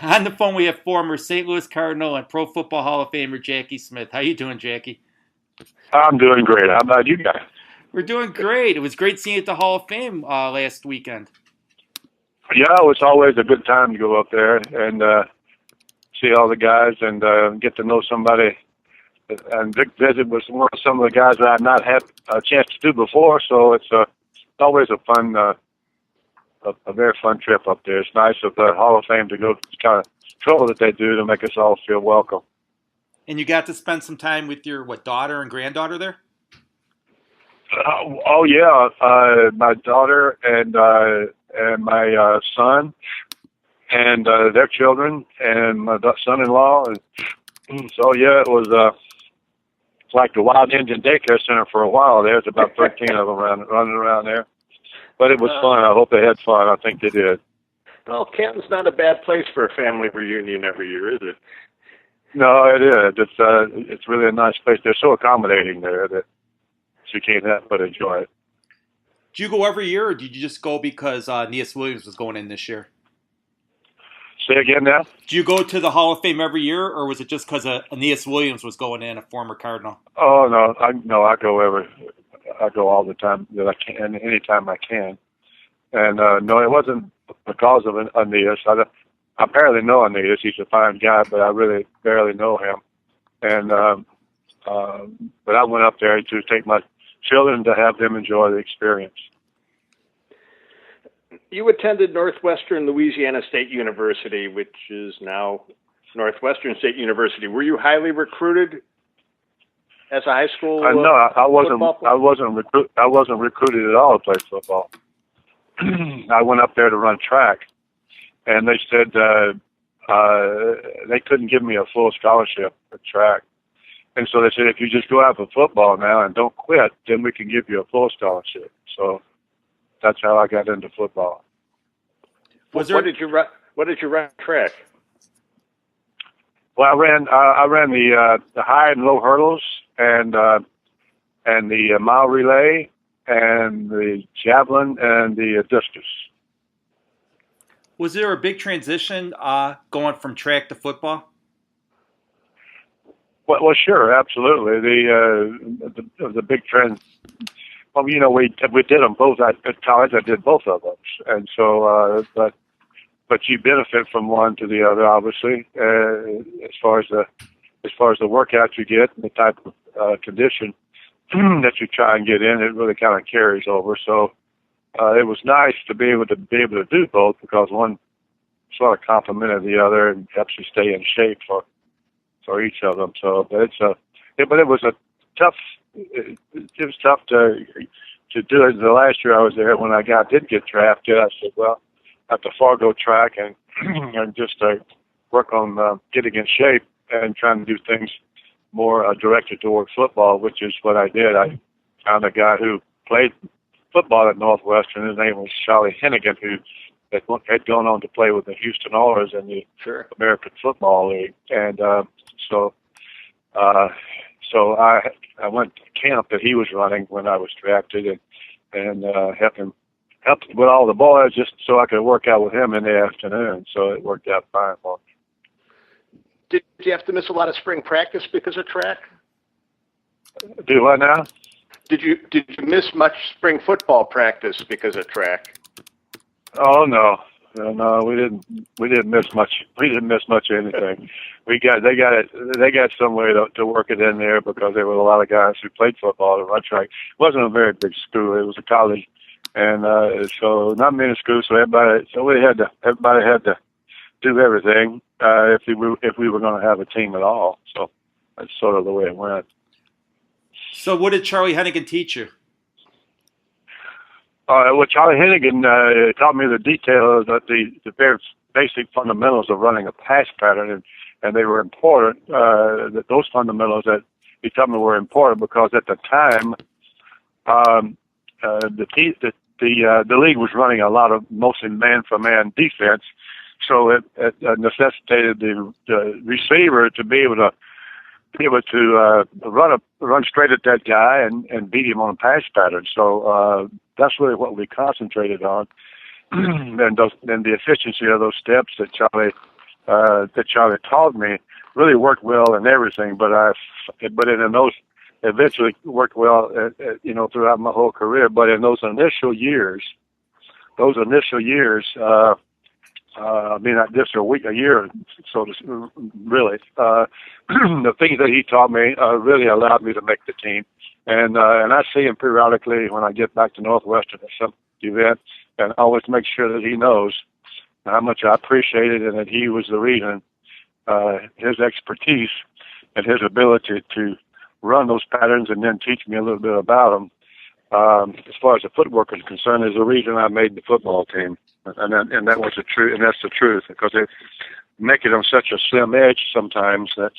On the phone, we have former St. Louis Cardinal and Pro Football Hall of Famer Jackie Smith. How you doing, Jackie? I'm doing great. How about you guys? We're doing great. It was great seeing you at the Hall of Fame last weekend. Yeah, it's always a good time to go up there and see all the guys and get to know somebody and visit with some of the guys that I've not had a chance to do before. So it's always a fun, a very fun trip up there. It's nice of the Hall of Fame to go kind of trouble that they do to make us all feel welcome. And you got to spend some time with your daughter and granddaughter there? Oh yeah, my daughter and my son and their children and my son-in-law, and so yeah, it was it's like the Wild Indian Daycare Center for a while. There's about 13 of them running around there, but it was fun. I hope they had fun. I think they did. Well, Canton's not a bad place for a family reunion every year, is it? No, it is. It's really a nice place. They're so accommodating there that you can't help but enjoy it. Do you go every year, or did you just go because Aeneas Williams was going in this year? Say again now? Do you go to the Hall of Fame every year, or was it just because Aeneas Williams was going in, a former Cardinal? Oh no, I go all the time that I can, anytime I can. And no, it wasn't because of Aeneas. I barely know Aeneas. He's a fine guy, but I really barely know him. And but I went up there to take my children to have them enjoy the experience. You attended Northwestern Louisiana State University, which is now Northwestern State University. Were you highly recruited as a high school? No, I wasn't. Football player? I wasn't recruited at all to play football. I went up there to run track, and they said they couldn't give me a full scholarship for track. And so they said, if you just go out for football now and don't quit, then we can give you a full scholarship. So that's how I got into football. What did you run track? Well, I ran the high and low hurdles and the mile relay and the javelin and the discus. Was there a big transition going from track to football? Well, sure, absolutely. The big trend. Well, you know, we did them both at college. I did both of them, and so but you benefit from one to the other, obviously. As far as the workout you get and the type of condition that you try and get in, it really kind of carries over. So it was nice to be able to do both because one sort of complemented the other and helps you stay in shape for each of them. So, but it was a tough. It was tough to do it. The last year I was there, when I did get drafted, I said, well, I have to forego track and and just work on getting in shape and trying to do things more directed toward football, which is what I did. I found a guy who played football at Northwestern. His name was Charlie Hennigan, who had gone on to play with the Houston Oilers in the American Football League, and so I went to camp that he was running when I was drafted, and helped with all the boys just so I could work out with him in the afternoon. So it worked out fine for me. Did you have to miss a lot of spring practice because of track? Do what now? Did you miss much spring football practice because of track? Oh no, we didn't miss much. We didn't miss much of anything. They got some way to work it in there because there were a lot of guys who played football to run track. It wasn't a very big school. It was a college, and so not many schools. So everybody had to do everything if we were going to have a team at all. So that's sort of the way it went. So what did Charlie Hennigan teach you? Well, Charlie Hennigan taught me the details, the very basic fundamentals of running a pass pattern, and they were important. That those fundamentals that he taught me were important because at the time, the league was running a lot of mostly man-for-man defense, so it necessitated the receiver to be able to run straight at that guy and beat him on a pass pattern. So that's really what we concentrated on, and the efficiency of those steps that Charlie that Charlie taught me really worked well and everything, but in those eventually worked well, throughout my whole career. But in those initial years, I mean, not just a year, so to really, the things that he taught me really allowed me to make the team. And I see him periodically when I get back to Northwestern at some event, and I always make sure that he knows how much I appreciate it, and that he was the reason. His expertise and his ability to run those patterns and then teach me a little bit about them, as far as the footwork is concerned, is the reason I made the football team. And that was the truth, and that's the truth, because they make it on such a slim edge sometimes that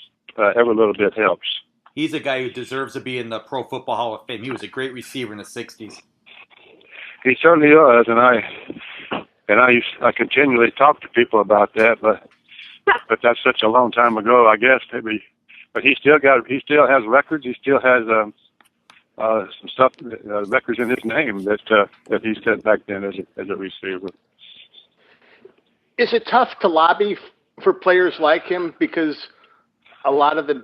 every little bit helps. He's a guy who deserves to be in the Pro Football Hall of Fame. He was a great receiver in the 60s. He certainly was, and I continually talk to people about that, but that's such a long time ago, I guess. Maybe, but he still has records. He still has some stuff, records in his name that he set back then as a receiver. Is it tough to lobby for players like him, because a lot of the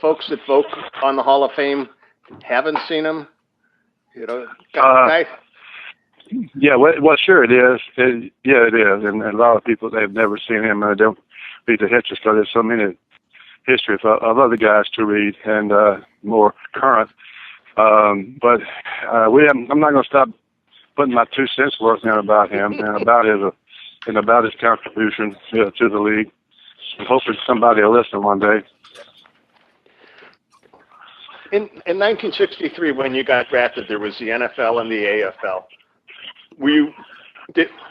folks that vote on the Hall of Fame haven't seen him? Yeah, well, sure it is. It is, and a lot of people, they've never seen him, and they don't read the history. So there's so many history of other guys to read, and more current. I'm not going to stop putting my 2 cents worth in about him and about his contribution to the league. I'm hoping somebody will listen one day. In 1963, when you got drafted, there was the NFL and the AFL.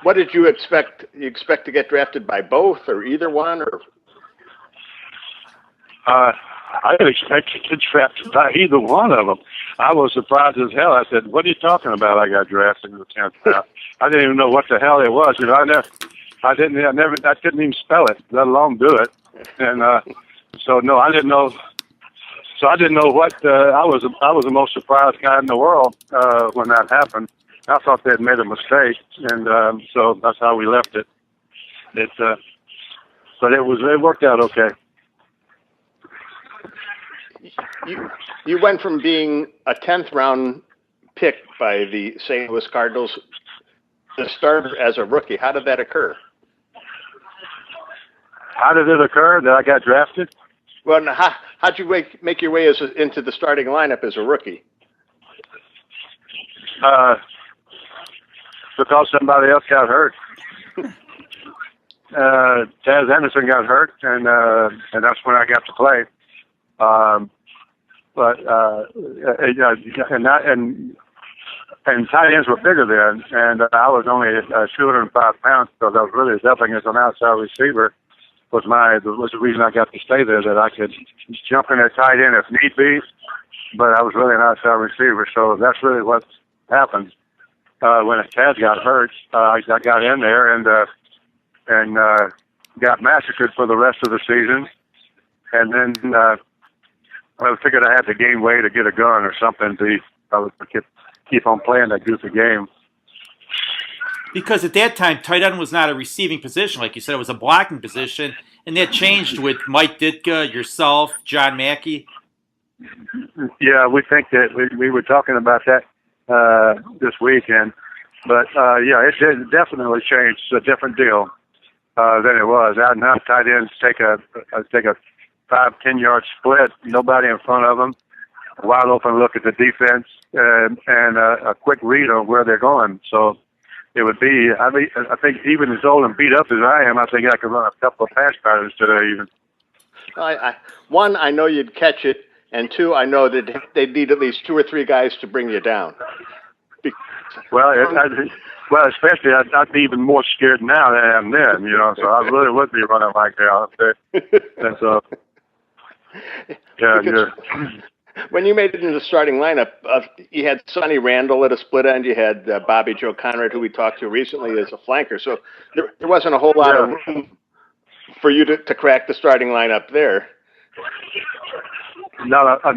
What did you expect? You expect to get drafted by both, or either one, or? I didn't expect to get drafted by either one of them. I was surprised as hell. I said, "What are you talking about?" I got drafted in the 10th round. I didn't even know what the hell it was. I didn't even spell it, let alone do it. And so no, I didn't know. So I didn't know what. I was the most surprised guy in the world when that happened. I thought they'd made a mistake, and so that's how we left it. But it worked out okay. You went from being a 10th round pick by the St. Louis Cardinals to starter as a rookie. How did that occur? How did it occur that I got drafted? Well, how'd you make your way into the starting lineup as a rookie? Because somebody else got hurt. Taz Anderson got hurt, and that's when I got to play. And tight ends were bigger then, and I was only 205 pounds, so I was really developing as an outside receiver. Was the reason I got to stay there, that I could jump in at tight end if need be, but I was really an outside receiver, so that's really what happened. When Taz got hurt, I got in there and got massacred for the rest of the season, and then I figured I had to gain weight to get a gun or something to keep on playing that goofy game. Because at that time, tight end was not a receiving position. Like you said, it was a blocking position. And that changed with Mike Ditka, yourself, John Mackey. Yeah, we think that we were talking about that this weekend. But, yeah, it definitely changed. It's a different deal than it was. Out now, tight ends take a 5-10 yard split, nobody in front of them, a wide open look at the defense, and a quick read on where they're going. So it would be, I think even as old and beat up as I am, I think I could run a couple of pass patterns today even. One, I know you'd catch it, and two, I know that they'd need at least 2 or 3 guys to bring you down. Well, especially I'd be even more scared now than I am then, so I really would be running like that. And so, yeah. When you made it into the starting lineup, you had Sonny Randall at a split end. You had Bobby Joe Conrad, who we talked to recently, as a flanker. So there wasn't a whole lot of room for you to crack the starting lineup there. Not a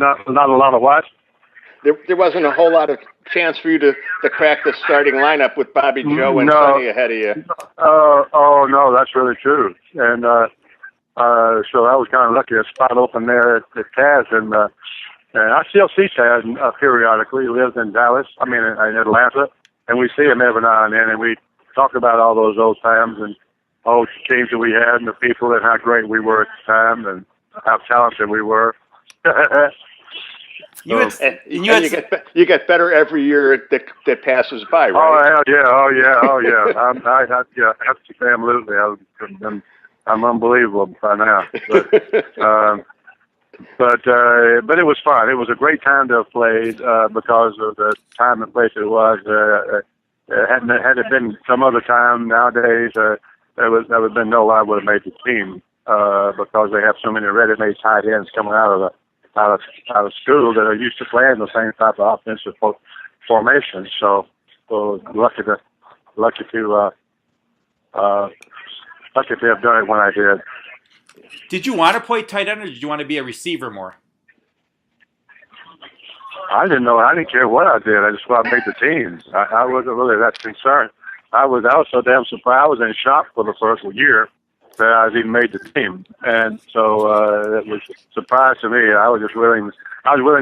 lot of what? There wasn't a whole lot of chance for you to crack the starting lineup with Bobby Joe and Sonny ahead of you. Oh, no, that's really true. And So I was kind of lucky, a spot open there at Taz, and I still see Taz periodically. He lives in Dallas, in Atlanta, and we see him every now and then, and we talk about all those old times and all the teams that we had and the people and how great we were at the time and how talented we were. You get better every year that passes by, right? Oh yeah. Absolutely. I'm unbelievable by now. But it was fun. It was a great time to have played because of the time and place it was. Had it been some other time nowadays, there would have been no way I would have made the team because they have so many ready-made tight ends coming out of school that are used to playing the same type of offensive formation. So lucky to have done it when I did. Did you want to play tight end, or did you want to be a receiver more? I didn't know. I didn't care what I did. I just wanted to make the team. I wasn't really that concerned. I was so damn surprised. I was in shock for the first year that I was even made the team, and so it was a surprise to me. I was willing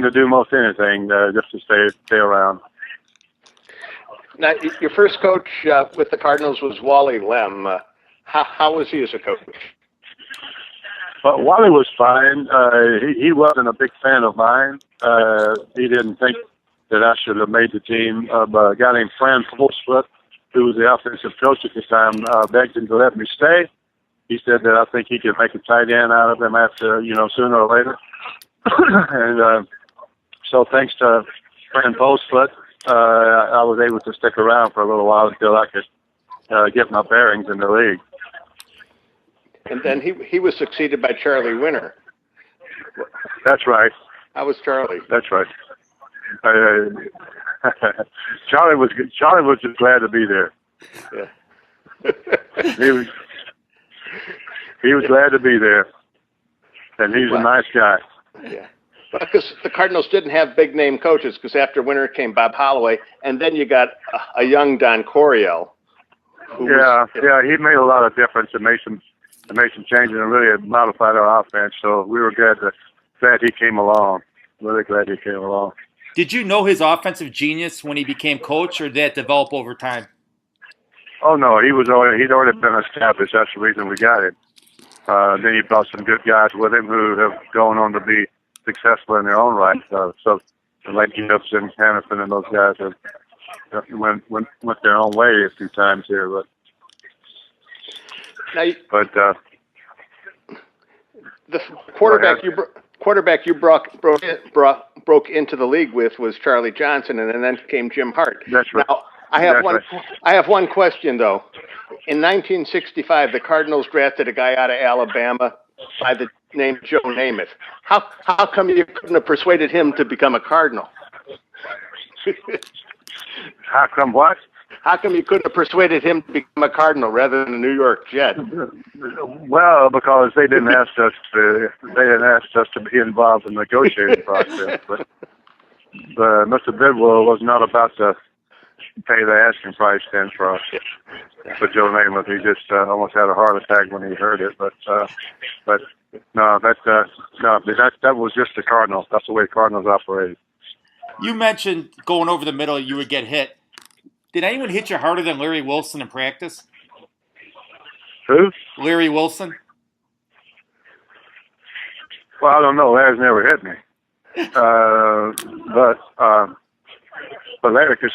to do most anything just to stay around. Now, your first coach with the Cardinals was Wally Lem. How was he as a coach? But Wally was fine. He wasn't a big fan of mine. He didn't think that I should have made the team. But a guy named Fran Folsfoot, who was the offensive coach at the time, begged him to let me stay. He said that I think he could make a tight end out of him after, sooner or later. And so thanks to Fran Folsfoot, I was able to stick around for a little while until I could get my bearings in the league. And then he was succeeded by Charlie Winter. That's right. How was Charlie? That's right. Charlie was just glad to be there. Yeah. he was glad to be there, and he's a nice guy. Yeah. Because the Cardinals didn't have big name coaches. Because after Winter came Bob Holloway, and then you got a young Don Coryell. He made a lot of difference and made some changes and really modified our offense. So we were glad he came along. Really glad he came along. Did you know his offensive genius when he became coach, or did that develop over time? Oh no, he'd already been established. That's the reason we got him. Then he brought some good guys with him who have gone on to be successful in their own right. So like Gibbs and Hannafin and those guys have went their own way a few times here, but. Now, the quarterback you broke into the league with was Charlie Johnson, and then came Jim Hart. That's right. Now, I have one question though. In 1965, the Cardinals drafted a guy out of Alabama by the name Joe Namath. How come you couldn't have persuaded him to become a Cardinal? How come what? How come you couldn't have persuaded him to become a Cardinal rather than a New York Jet? Well, because they didn't ask us to be involved in the negotiating process. But Mr. Bidwell was not about to pay the asking price then for Joe Namath. He just almost had a heart attack when he heard it. But no, that was just the Cardinals. That's the way Cardinals operate. You mentioned going over the middle, you would get hit. Did anyone hit you harder than Larry Wilson in practice? Who? Larry Wilson. Well, I don't know. Larry's never hit me. But Larry could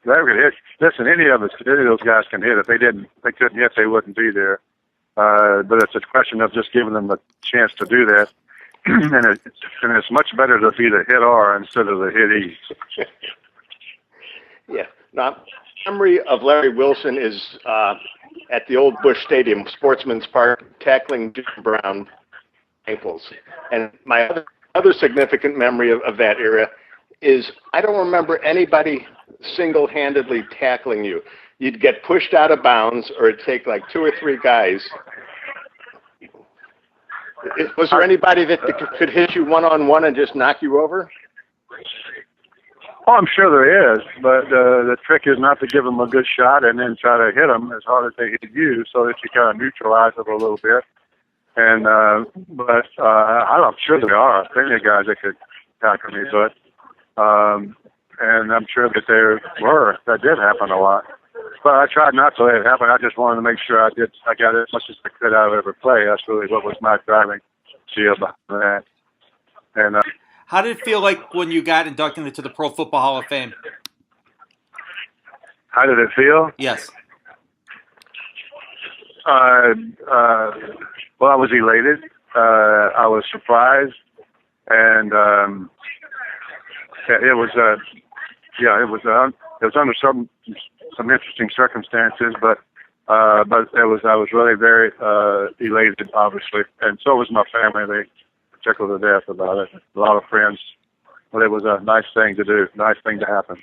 hit. Listen, any of those guys can hit. If they couldn't hit, they wouldn't be there. But it's a question of just giving them the chance to do that. And it's much better to be the hit-er instead of the hit-e. Yeah. Now, memory of Larry Wilson is at the old Busch Stadium, Sportsman's Park, tackling Jim Brown ankles. And my other significant memory of that era is I don't remember anybody single-handedly tackling you. You'd get pushed out of bounds, or it'd take like two or three guys. Was there anybody that could hit you one-on-one and just knock you over? Oh, I'm sure there is, but the trick is not to give them a good shot and then try to hit them as hard as they hit you, so that you kind of neutralize them a little bit. But I'm sure there are plenty of guys that could tackle me, and I'm sure that that did happen a lot. But I tried not to let it happen. I just wanted to make sure I got as much as I could out of every play. That's really what was my driving seal behind that. And how did it feel like when you got inducted into the Pro Football Hall of Fame? how did it feel? Yes. Well, I was elated. I was surprised, and it was under some interesting circumstances, but I was really very elated, obviously, and so was my family. They tickled to death about it. A lot of friends. But it was a nice thing to do, nice thing to happen.